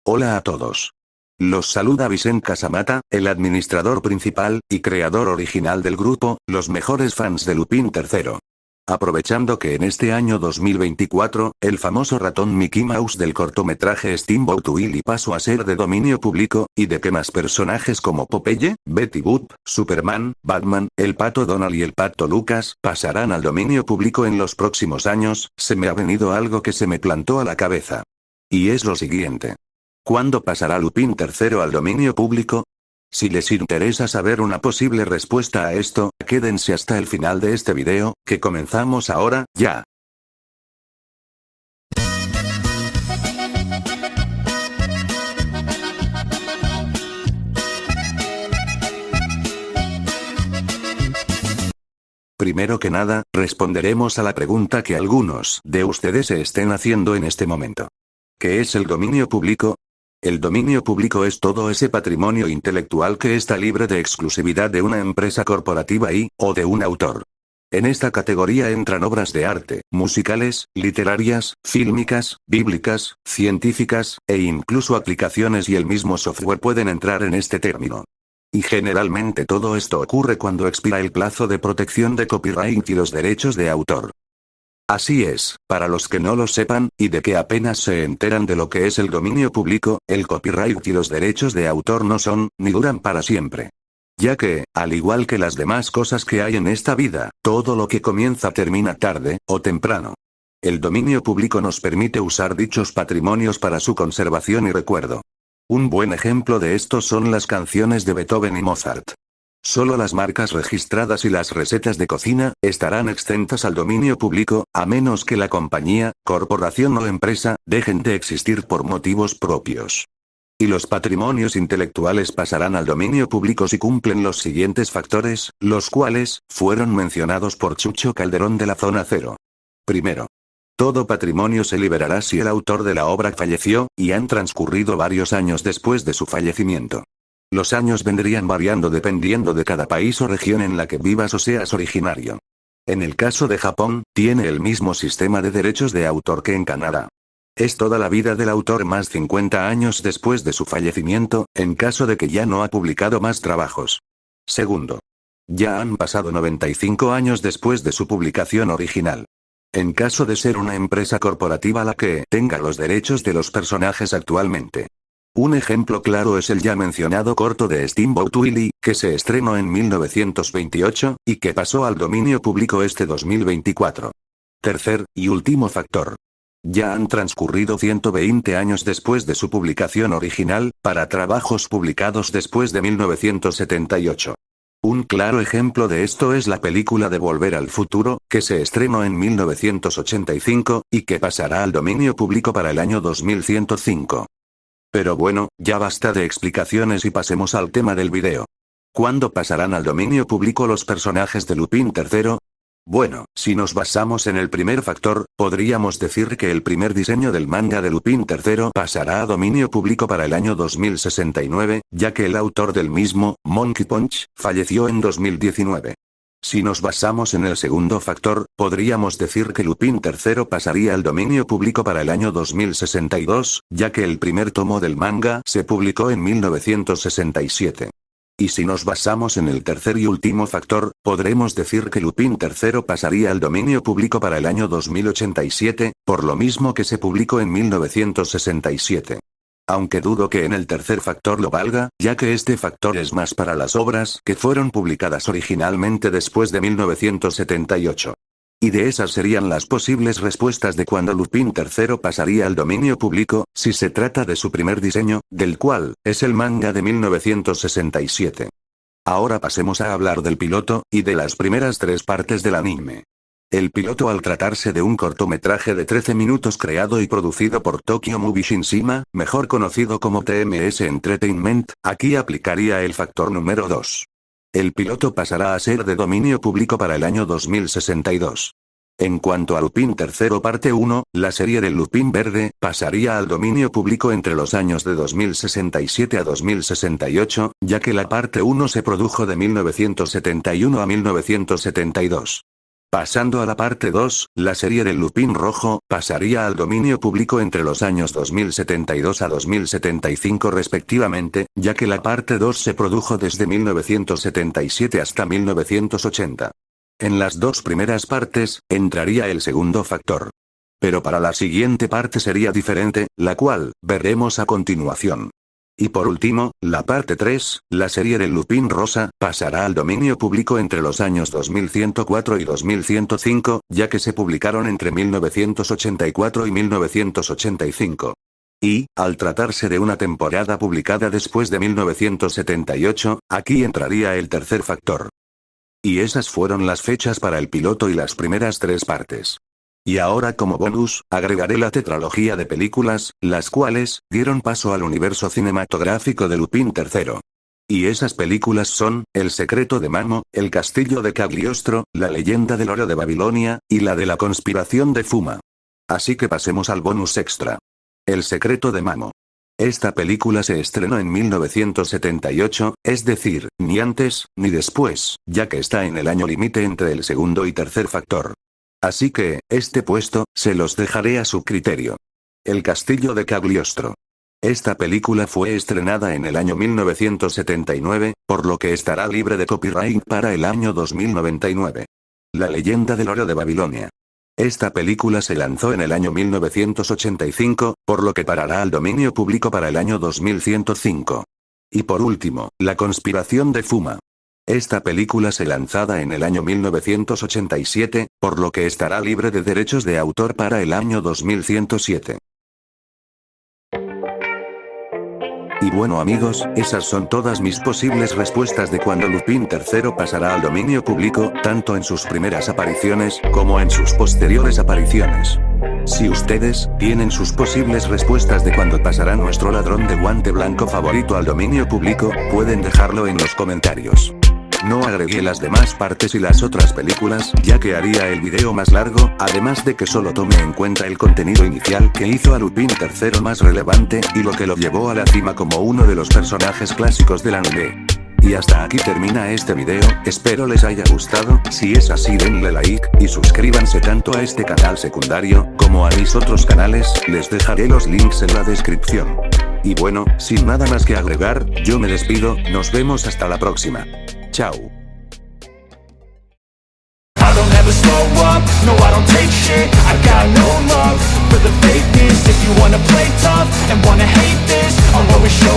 Hola a todos. Los saluda Vicent Casamata, el administrador principal y creador original del grupo, los mejores fans de Lupin III. Aprovechando que en este año 2024, el famoso ratón Mickey Mouse del cortometraje Steamboat Willie pasó a ser de dominio público, y de que más personajes como Popeye, Betty Boop, Superman, Batman, el Pato Donald y el Pato Lucas pasarán al dominio público en los próximos años, se me ha venido algo que se me plantó a la cabeza. Y es lo siguiente. ¿Cuándo pasará Lupin III al dominio público? Si les interesa saber una posible respuesta a esto, quédense hasta el final de este video, que comenzamos ahora, ya. Primero que nada, responderemos a la pregunta que algunos de ustedes se estén haciendo en este momento. ¿Qué es el dominio público? El dominio público es todo ese patrimonio intelectual que está libre de exclusividad de una empresa corporativa o de un autor. En esta categoría entran obras de arte, musicales, literarias, fílmicas, bíblicas, científicas, e incluso aplicaciones y el mismo software pueden entrar en este término. Y generalmente todo esto ocurre cuando expira el plazo de protección de copyright y los derechos de autor. Así es, para los que no lo sepan, y de que apenas se enteran de lo que es el dominio público, el copyright y los derechos de autor no son, ni duran para siempre. Ya que, al igual que las demás cosas que hay en esta vida, todo lo que comienza termina tarde, o temprano. El dominio público nos permite usar dichos patrimonios para su conservación y recuerdo. Un buen ejemplo de esto son las canciones de Beethoven y Mozart. Solo las marcas registradas y las recetas de cocina estarán exentas al dominio público, a menos que la compañía, corporación o empresa dejen de existir por motivos propios. Y los patrimonios intelectuales pasarán al dominio público si cumplen los siguientes factores, los cuales fueron mencionados por Chucho Calderón de la Zona Cero. Primero. Todo patrimonio se liberará si el autor de la obra falleció, y han transcurrido varios años después de su fallecimiento. Los años vendrían variando dependiendo de cada país o región en la que vivas o seas originario. En el caso de Japón, tiene el mismo sistema de derechos de autor que en Canadá. Es toda la vida del autor más 50 años después de su fallecimiento, en caso de que ya no ha publicado más trabajos. Segundo. Ya han pasado 95 años después de su publicación original. En caso de ser una empresa corporativa la que tenga los derechos de los personajes actualmente. Un ejemplo claro es el ya mencionado corto de Steamboat Willie, que se estrenó en 1928, y que pasó al dominio público este 2024. Tercer, y último factor. Ya han transcurrido 120 años después de su publicación original, para trabajos publicados después de 1978. Un claro ejemplo de esto es la película de Volver al Futuro, que se estrenó en 1985, y que pasará al dominio público para el año 2105. Pero bueno, ya basta de explicaciones y pasemos al tema del video. ¿Cuándo pasarán al dominio público los personajes de Lupin III? Bueno, si nos basamos en el primer factor, podríamos decir que el primer diseño del manga de Lupin III pasará a dominio público para el año 2069, ya que el autor del mismo, Monkey Punch, falleció en 2019. Si nos basamos en el segundo factor, podríamos decir que Lupin III pasaría al dominio público para el año 2062, ya que el primer tomo del manga se publicó en 1967. Y si nos basamos en el tercer y último factor, podremos decir que Lupin III pasaría al dominio público para el año 2087, por lo mismo que se publicó en 1967. Aunque dudo que en el tercer factor lo valga, ya que este factor es más para las obras que fueron publicadas originalmente después de 1978. Y de esas serían las posibles respuestas de cuando Lupin III pasaría al dominio público, si se trata de su primer diseño, del cual es el manga de 1967. Ahora pasemos a hablar del piloto, y de las primeras 3 partes del anime. El piloto, al tratarse de un cortometraje de 13 minutos creado y producido por Tokyo Movie Shinshima, mejor conocido como TMS Entertainment, aquí aplicaría el factor número 2. El piloto pasará a ser de dominio público para el año 2062. En cuanto a Lupin III parte 1, la serie del Lupin Verde, pasaría al dominio público entre los años de 2067 a 2068, ya que la parte 1 se produjo de 1971 a 1972. Pasando a la parte 2, la serie de Lupin Rojo pasaría al dominio público entre los años 2072 a 2075 respectivamente, ya que la parte 2 se produjo desde 1977 hasta 1980. En las dos primeras partes, entraría el segundo factor. Pero para la siguiente parte sería diferente, la cual veremos a continuación. Y por último, la parte 3, la serie de Lupin Rosa, pasará al dominio público entre los años 2104 y 2105, ya que se publicaron entre 1984 y 1985. Y, al tratarse de una temporada publicada después de 1978, aquí entraría el tercer factor. Y esas fueron las fechas para el piloto y las primeras 3 partes. Y ahora como bonus, agregaré la tetralogía de películas, las cuales dieron paso al universo cinematográfico de Lupin III. Y esas películas son, El secreto de Mamo, El castillo de Cagliostro, La leyenda del oro de Babilonia, y la de la conspiración de Fuma. Así que pasemos al bonus extra. El secreto de Mamo. Esta película se estrenó en 1978, es decir, ni antes, ni después, ya que está en el año límite entre el segundo y tercer factor. Así que, este puesto, se los dejaré a su criterio. El castillo de Cagliostro. Esta película fue estrenada en el año 1979, por lo que estará libre de copyright para el año 2099. La leyenda del oro de Babilonia. Esta película se lanzó en el año 1985, por lo que parará al dominio público para el año 2105. Y por último, La conspiración de Fuma. Esta película se lanzada en el año 1987, por lo que estará libre de derechos de autor para el año 2107. Y bueno amigos, esas son todas mis posibles respuestas de cuando Lupin III pasará al dominio público, tanto en sus primeras apariciones, como en sus posteriores apariciones. Si ustedes tienen sus posibles respuestas de cuando pasará nuestro ladrón de guante blanco favorito al dominio público, pueden dejarlo en los comentarios. No agregué las demás partes y las otras películas, ya que haría el video más largo, además de que solo tomé en cuenta el contenido inicial que hizo a Lupin III más relevante, y lo que lo llevó a la cima como uno de los personajes clásicos del anime. Y hasta aquí termina este video, espero les haya gustado, si es así denle like, y suscríbanse tanto a este canal secundario, como a mis otros canales, les dejaré los links en la descripción. Y bueno, sin nada más que agregar, yo me despido, nos vemos hasta la próxima. Chao. I don't ever slow up, no I don't take shit. I got no love for the fakeness. If you wanna play tough and wanna hate this, I'll always show